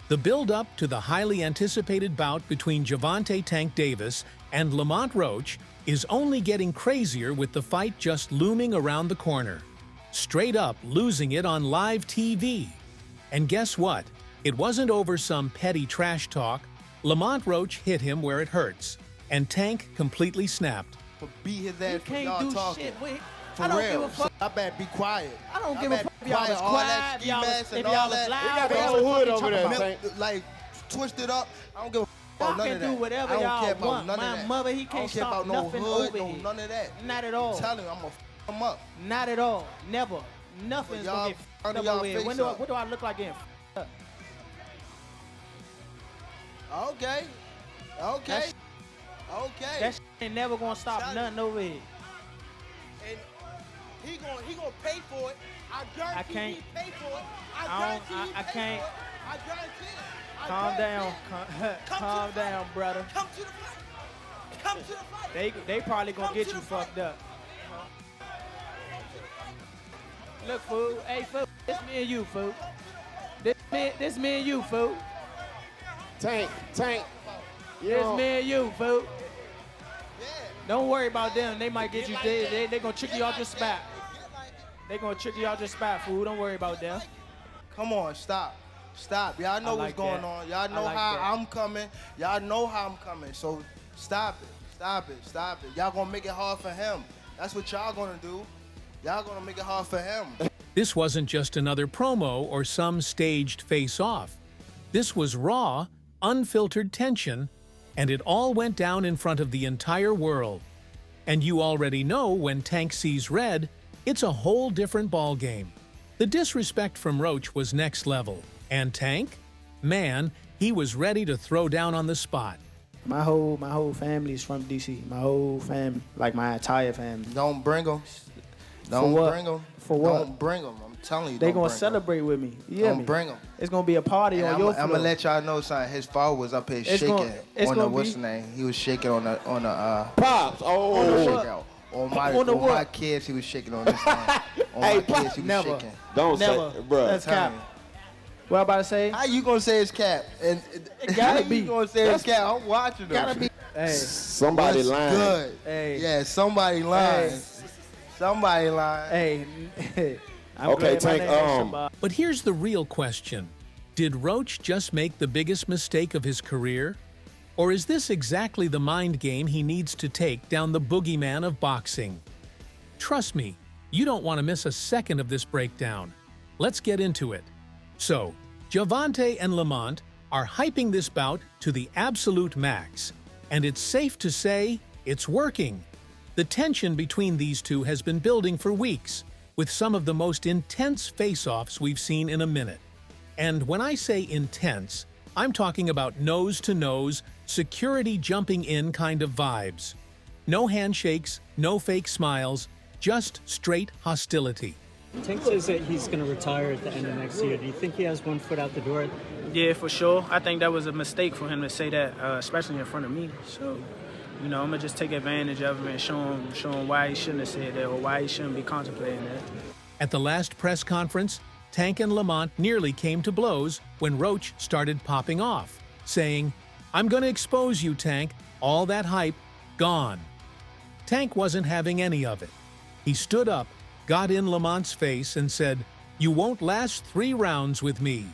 The build-up to the highly anticipated bout between Gervonta "Tank" Davis and Lamont Roach is only getting crazier with the fight just looming around the corner. Straight up losing it on live TV. And guess what? It wasn't over some petty trash talk. Lamont Roach hit him where it hurts, and Tank completely snapped. Beat his ass for can't y'all do talking. shit. Wait, For I don't real. give a fuck. So I better be quiet. I don't I give a better fuck if be y'all quiet. was All that quiet, ski y'all mask was, and if all y'all was that. loud. They got what the the whole fuck hood you over talking there. about? Like, twisted up. I don't give a fuck Y'all about none can of do that. whatever I don't y'all care about want. none My of that. mother, he I don't can't care stop about no nothing hood, over no here. none of that. Not at all. I'm telling you, I'm gonna f him up. Not at all. Never. Nothing's y'all gonna get under f***ed y'all up over here. face up. What do I look like getting f***ed up? Okay. Okay. Okay. That shit ain't never gonna stop nothing over here. And he gonna pay for it. I guarantee can't- he pay for it. I can't. I guarantee it. Calm down. Calm down, brother. Come to the fight. Come to the fight. They probably gonna Come get to you the fight. fucked up. Look, fool. Hey, fool. This me and you, fool. This me and you, fool. Tank. This me and you, fool. Don't worry about them. They might get you. They gonna trick you out your spot. They gonna trick you out your spot, fool. Don't worry about them. Come on, stop. Stop. Y'all know I what's like going that. on. Y'all know I like how that. I'm coming. Y'all know how I'm coming. So stop it. Stop it. Stop it. Y'all gonna make it hard for him. That's what y'all gonna do. Y'all gonna make it hard for him. This wasn't just another promo or some staged face-off. This was raw, unfiltered tension, and it all went down in front of the entire world. And you already know when Tank sees red, it's a whole different ballgame. The disrespect from Roach was next level. And Tank? Man, he was ready to throw down on the spot. My whole family is from DC. My whole family, like my entire family. Don't bring him. Don't what? bring him. For what? Don't bring him. I'm telling you. They don't gonna bring 'em. celebrate with me. You hear Don't me? bring him. It's gonna be a party on your floor. I'm gonna let y'all know something. His father was up here It's shaking gonna- it's on the gonna what's be- the name? He was shaking on the Pops. Oh. On the shake what? out. On my On the on my what? kids, he was shaking on this thing. On Hey, my kids, he was never. shaking. Don't Never. say, bruh. That's Tell cap. me. What I about to say? How you gonna say it's cap? And gotta how be. you gonna say it's cap? I'm watching them. Gotta be. Hey. Somebody What's lying. good? Hey. Yeah, somebody lying. Hey. Somebody lying. Hey. I'm Okay, glad my Tank, name ain't Shabbat. But here's the real question. Did Roach just make the biggest mistake of his career? Or is this exactly the mind game he needs to take down the boogeyman of boxing? Trust me, you don't want to miss a second of this breakdown. Let's get into it. So, Gervonta and Lamont are hyping this bout to the absolute max, and it's safe to say it's working. The tension between these two has been building for weeks, with some of the most intense face-offs we've seen in a minute. And when I say intense, I'm talking about nose-to-nose, security jumping in kind of vibes. No handshakes, no fake smiles, just straight hostility. Tank says that he's going to retire at the end of next year. Do you think he has one foot out the door? Yeah, for sure. I think that was a mistake for him to say that, especially in front of me. So, I'm going to just take advantage of him and show him why he shouldn't have said that or why he shouldn't be contemplating that. At the last press conference, Tank and Lamont nearly came to blows when Roach started popping off, saying, "I'm going to expose you, Tank. All that hype, gone." Tank wasn't having any of it. He stood up, got in Lamont's face, and said, "You won't last 3 rounds with me."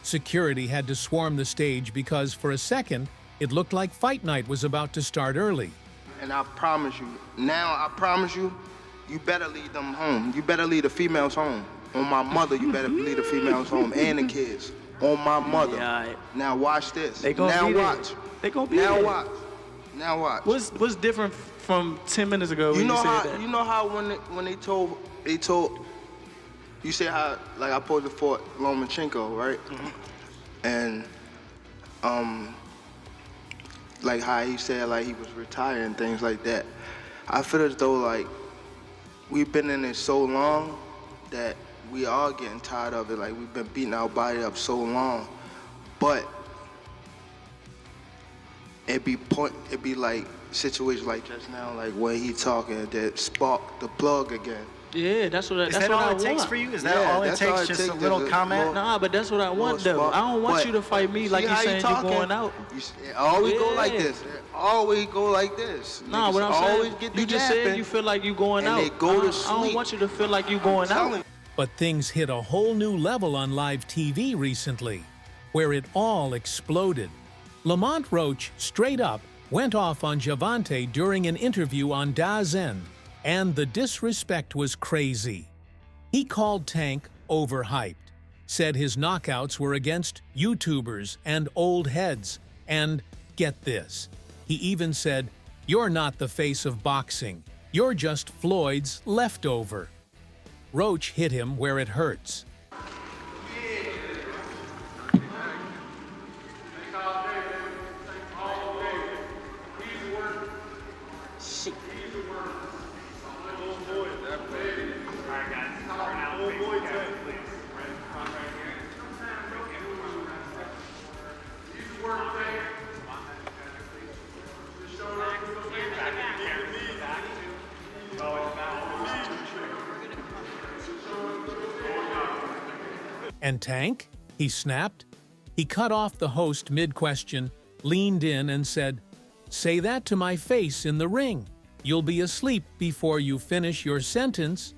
Security had to swarm the stage because, for a second, it looked like fight night was about to start early. And I promise you, you better lead them home. You better lead the females home. On my mother, you better lead the females home and the kids. On my mother. Yeah, all right. Now watch this. They gonna now be there. watch. They gonna be now there. watch. Now watch. What's different from 10 minutes ago when you said that? You know how when they told you say how like I supposed to fought Lomachenko, right? Mm-hmm. And like how he said like he was retired and things like that. I feel as though like we've been in it so long that we are getting tired of it. Like we've been beating our body up so long, but it be like situations like just now, like where he talking that sparked the plug again. Yeah, that's what Is that what all I it takes want. for you? Is that all it takes? Just a little comment? Nah, but that's what I want, though. I don't want you to fight me like you saying you're going out. It always go like this. It always go like this. Nah, Niggas what I'm always saying, get the you just yapping, said you feel like you going and out. they go to I sleep. don't want you to feel like you going out. But things hit a whole new level on live TV recently, where it all exploded. Lamont Roach straight up went off on Gervonta during an interview on DAZN, and the disrespect was crazy. He called Tank overhyped, said his knockouts were against YouTubers and old heads, and get this, he even said, "You're not the face of boxing, you're just Floyd's leftover." Roach hit him where it hurts. And Tank? He snapped. He cut off the host mid-question, leaned in and said, "Say that to my face in the ring. You'll be asleep before you finish your sentence."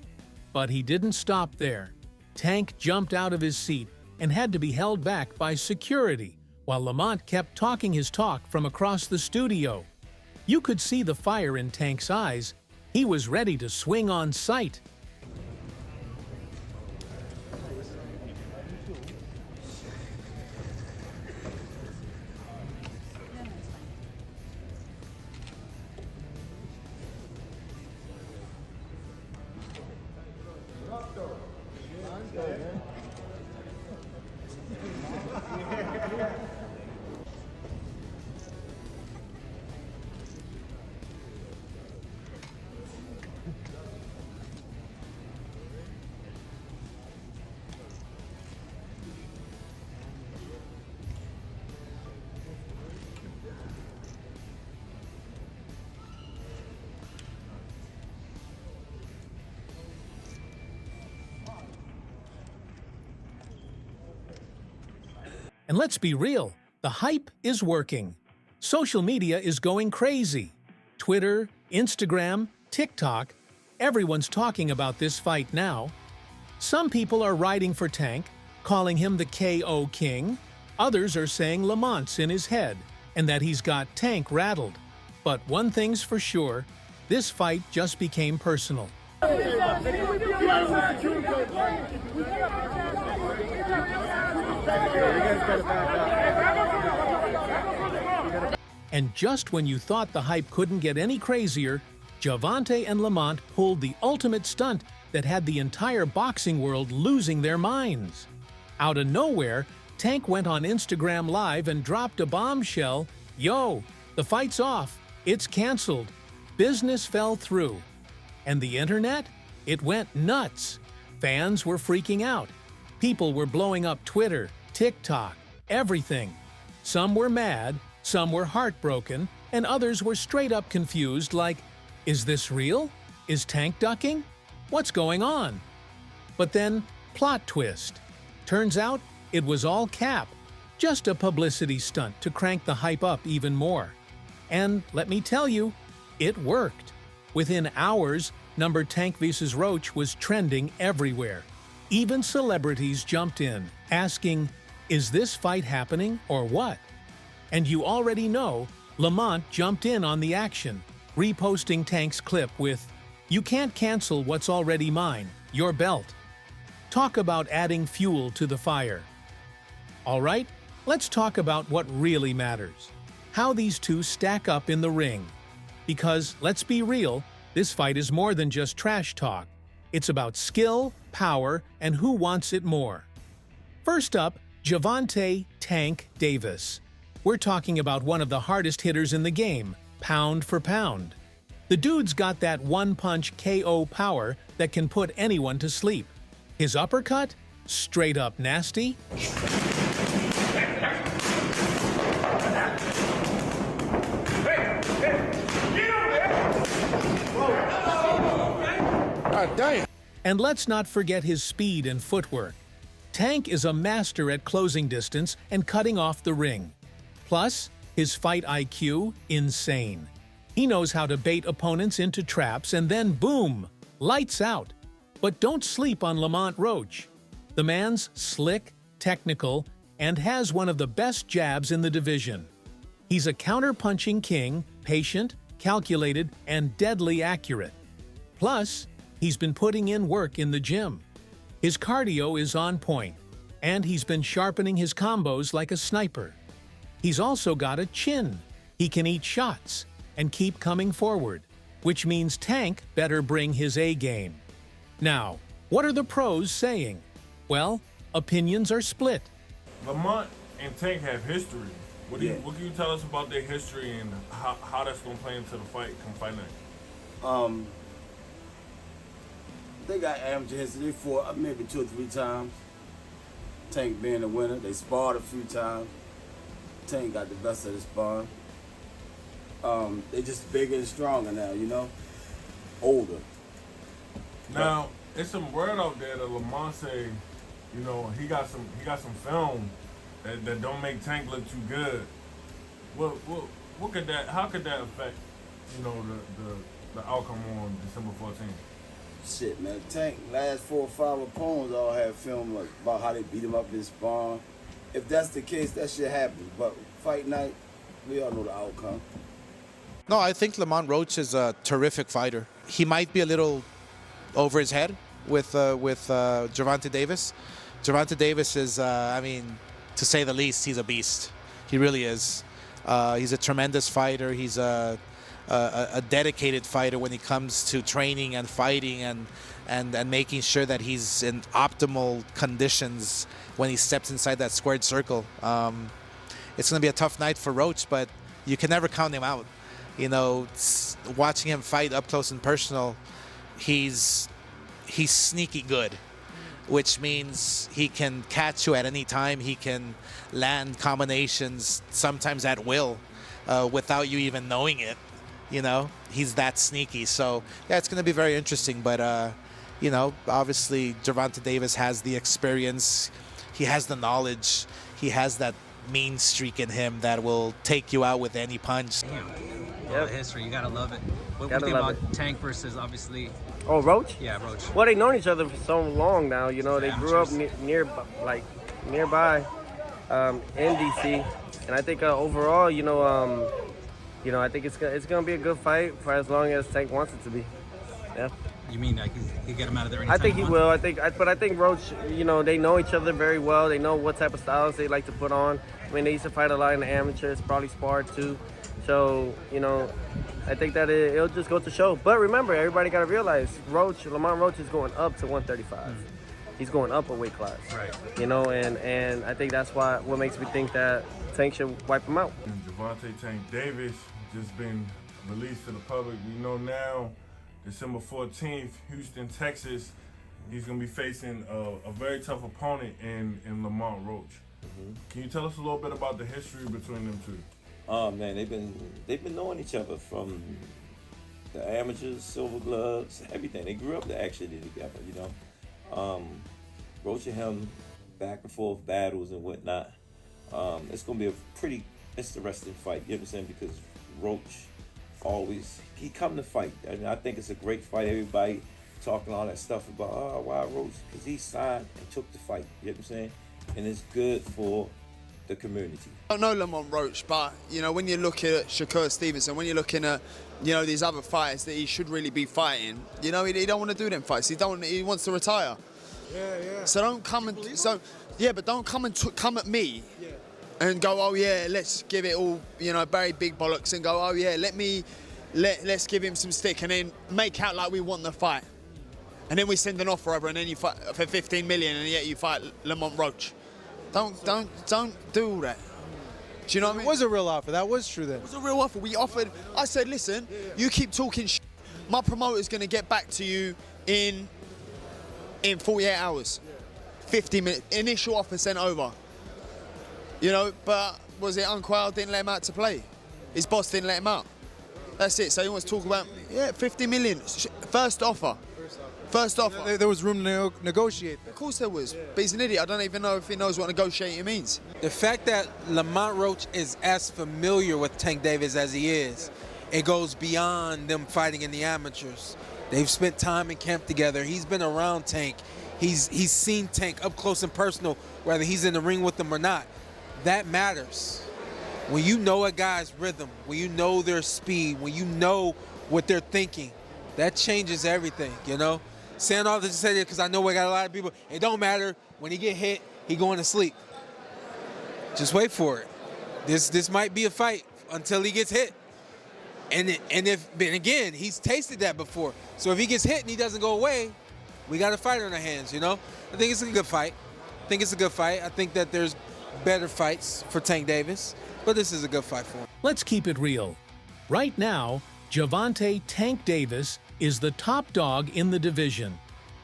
But he didn't stop there. Tank jumped out of his seat and had to be held back by security, while Lamont kept talking his talk from across the studio. You could see the fire in Tank's eyes. He was ready to swing on sight. And let's be real, the hype is working. Social media is going crazy. Twitter, Instagram, TikTok, everyone's talking about this fight now. Some people are riding for Tank, calling him the KO King. Others are saying Lamont's in his head and that he's got Tank rattled. But one thing's for sure, this fight just became personal. And just when you thought the hype couldn't get any crazier, Gervonta and Lamont pulled the ultimate stunt that had the entire boxing world losing their minds. Out of nowhere, Tank went on Instagram Live and dropped a bombshell. "Yo, the fight's off. It's canceled. Business fell through." And the internet? It went nuts. Fans were freaking out. People were blowing up Twitter, TikTok, everything. Some were mad, some were heartbroken, and others were straight up confused like, is this real? Is Tank ducking? What's going on? But then, plot twist. Turns out, it was all cap. Just a publicity stunt to crank the hype up even more. And let me tell you, it worked. Within hours, number Tank vs. Roach was trending everywhere. Even celebrities jumped in, asking, is this fight happening or what? And you already know, Lamont jumped in on the action, reposting Tank's clip with, "You can't cancel what's already mine, your belt." Talk about adding fuel to the fire. All right, let's talk about what really matters. How these two stack up in the ring. Because, let's be real, this fight is more than just trash talk. It's about skill, power, and who wants it more. First up, Gervonta "Tank" Davis. We're talking about one of the hardest hitters in the game, pound for pound. The dude's got that one-punch KO power that can put anyone to sleep. His uppercut? Straight up nasty. God damn. And let's not forget his speed and footwork. Tank is a master at closing distance and cutting off the ring. Plus, his fight IQ, insane. He knows how to bait opponents into traps and then boom, lights out. But don't sleep on Lamont Roach. The man's slick, technical, and has one of the best jabs in the division. He's a counter-punching king, patient, calculated, and deadly accurate. Plus, he's been putting in work in the gym. His cardio is on point, and he's been sharpening his combos like a sniper. He's also got a chin. He can eat shots and keep coming forward, which means Tank better bring his A game. Now, what are the pros saying? Well, opinions are split. Lamont and Tank have history. What can you tell us about their history and how that's going to play into the fight come fight night? They got amateur history. They fought maybe 2 or 3 times. Tank being the winner. They sparred a few times. Tank got the best of the sparring. They just bigger and stronger now, you know? Older. Now, it's some word out there that Lamont say, you know, he got some film that don't make Tank look too good. What could that? How could that affect, you know, the outcome on December 14th? Shit, man. Tank last 4 or 5 opponents all have film like, about how they beat him up in sparring. If that's the case, that shit happens. But fight night, we all know the outcome. No, I think Lamont Roach is a terrific fighter. He might be a little over his head with Gervonta Davis. Gervonta Davis is, I mean, to say the least, he's a beast. He really is. He's a tremendous fighter. He's a dedicated fighter when it comes to training and fighting and making sure that he's in optimal conditions when he steps inside that squared circle. It's going to be a tough night for Roach, but you can never count him out. You know, watching him fight up close and personal, he's sneaky good, which means he can catch you at any time. He can land combinations sometimes at will without you even knowing it. You know, he's that sneaky. So, yeah, it's going to be very interesting. But, you know, obviously Gervonta Davis has the experience. He has the knowledge. He has that mean streak in him that will take you out with any punch. Yep. History, you gotta love it. What do you think about Tank versus obviously? Oh, Roach? Yeah, Roach. Well, they've known each other for so long now. You know, they grew up nearby in DC, and I think overall, you know, I think it's gonna be a good fight for as long as Tank wants it to be. Yeah. You mean like he get him out of there anytime? I think he will. But I think Roach, you know, they know each other very well. They know what type of styles they like to put on. I mean, they used to fight a lot in the amateurs, probably sparred too. So, you know, I think that it'll just go to show. But remember, everybody got to realize, Lamont Roach is going up to 135. He's going up a weight class. Right. You know, and I think that's what makes me think that Tank should wipe him out. Gervonta Tank Davis just been released to the public. We know now, December 14th, Houston, Texas, he's going to be facing a very tough opponent in Lamont Roach. Can you tell us a little bit about the history between them two? Oh man, they've been knowing each other from the amateurs, silver gloves, everything. They grew up actually together, you know. Roach and him back and forth battles and whatnot. It's gonna be a pretty interesting fight. You know what I'm saying? Because Roach he come to fight. I mean, I think it's a great fight. Everybody talking all that stuff about why Roach? Because he signed and took the fight. You know what I'm saying? And it's good for the community. I don't know Lamont Roach, but you know, when you look at Shakur Stevenson, when you're looking at, you know, these other fighters that he should really be fighting, you know, he don't want to do them fights. He wants to retire. Yeah. So don't come and but don't come and come at me and go, oh yeah, let's give it all, you know, Barry Big Bollocks and go, oh yeah, let's give him some stick and then make out like we want the fight. And then we send an offer over and then you fight for 15 million and yet you fight Lamont Roach. Don't do all that. Do you know what I mean? It was a real offer. That was true then. It was a real offer. We offered. I said, listen, you keep talking shit. My promoter's going to get back to you in 48 hours. 50 minutes. Initial offer sent over. You know, but was it Unquell didn't let him out to play? His boss didn't let him out. That's it. So he wants to talk about, 50 million. First offer. First offer. There was room to negotiate. Of course there was. But he's an idiot. I don't even know if he knows what negotiating means. The fact that Lamont Roach is as familiar with Tank Davis as he is, it goes beyond them fighting in the amateurs. They've spent time in camp together. He's been around Tank. He's seen Tank up close and personal, whether he's in the ring with them or not. That matters. When you know a guy's rhythm, when you know their speed, when you know what they're thinking, that changes everything, you know? Saying all this to say that because I know we got a lot of people. It don't matter. When he get hit, he going to sleep. Just wait for it. This might be a fight until he gets hit. And again, he's tasted that before. So if he gets hit and he doesn't go away, we got a fighter in our hands, you know? I think it's a good fight. I think that there's better fights for Tank Davis, but this is a good fight for him. Let's keep it real. Right now, Gervonta Tank Davis is the top dog in the division.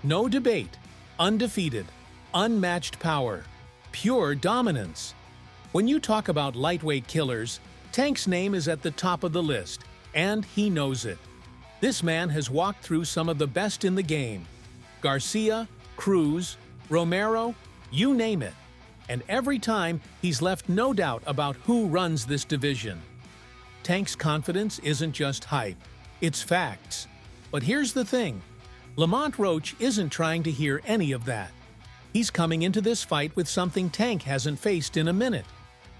No debate. Undefeated. Unmatched power. Pure dominance. When you talk about lightweight killers, Tank's name is at the top of the list, and he knows it. This man has walked through some of the best in the game. Garcia, Cruz, Romero, you name it. And every time, he's left no doubt about who runs this division. Tank's confidence isn't just hype, it's facts. But here's the thing, Lamont Roach isn't trying to hear any of that. He's coming into this fight with something Tank hasn't faced in a minute.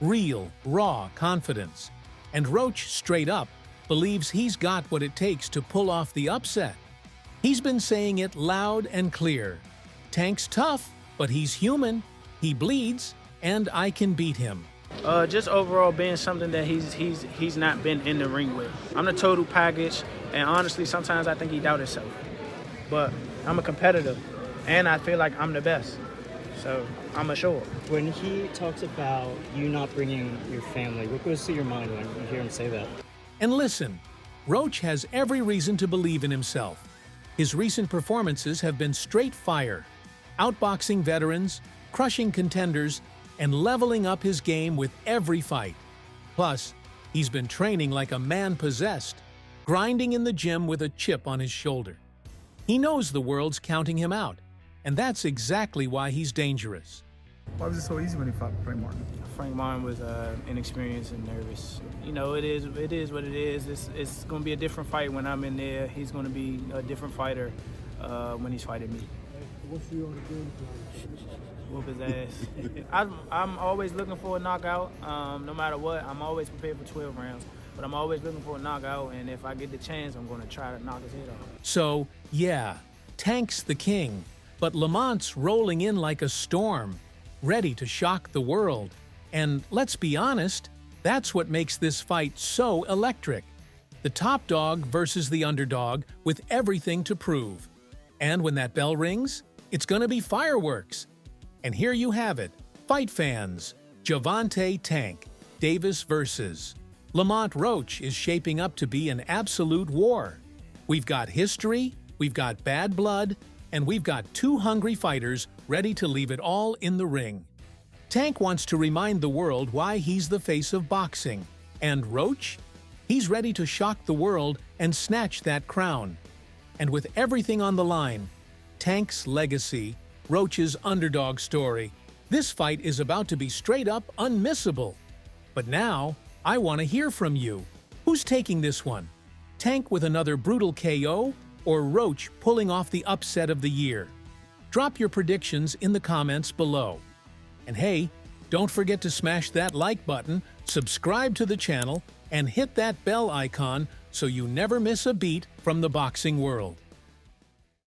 Real, raw confidence. And Roach, straight up, believes he's got what it takes to pull off the upset. He's been saying it loud and clear. Tank's tough, but he's human. He bleeds, and I can beat him. Just overall being something that he's not been in the ring with. I'm the total package, and honestly, sometimes I think he doubts himself. But I'm a competitor, and I feel like I'm the best. So I'm a show up. When he talks about you not bringing your family, what goes through your mind when you hear him say that? And listen, Roach has every reason to believe in himself. His recent performances have been straight fire, outboxing veterans, crushing contenders, and leveling up his game with every fight. Plus, he's been training like a man possessed, grinding in the gym with a chip on his shoulder. He knows the world's counting him out, and that's exactly why he's dangerous. Why was it so easy when he fought Frank Martin? Frank Martin was inexperienced and nervous. You know, it is what it is. It's going to be a different fight when I'm in there. He's going to be a different fighter when he's fighting me. What's your game plan? Whoop his ass. I'm always looking for a knockout. No matter what, I'm always prepared for 12 rounds. But I'm always looking for a knockout, and if I get the chance, I'm going to try to knock his head off. So, yeah, Tank's the king, but Lamont's rolling in like a storm, ready to shock the world. And let's be honest, that's what makes this fight so electric. The top dog versus the underdog with everything to prove. And when that bell rings, it's going to be fireworks. And here you have it, fight fans, Gervonta Tank Davis versus Lamont Roach is shaping up to be an absolute war. We've got history, we've got bad blood, and we've got two hungry fighters ready to leave it all in the ring. Tank wants to remind the world why he's the face of boxing. And Roach? He's ready to shock the world and snatch that crown. And with everything on the line, Tank's legacy, Roach's underdog story, this fight is about to be straight up unmissable. But now, I want to hear from you. Who's taking this one? Tank with another brutal KO, or Roach pulling off the upset of the year? Drop your predictions in the comments below. And hey, don't forget to smash that like button, subscribe to the channel, and hit that bell icon so you never miss a beat from the boxing world.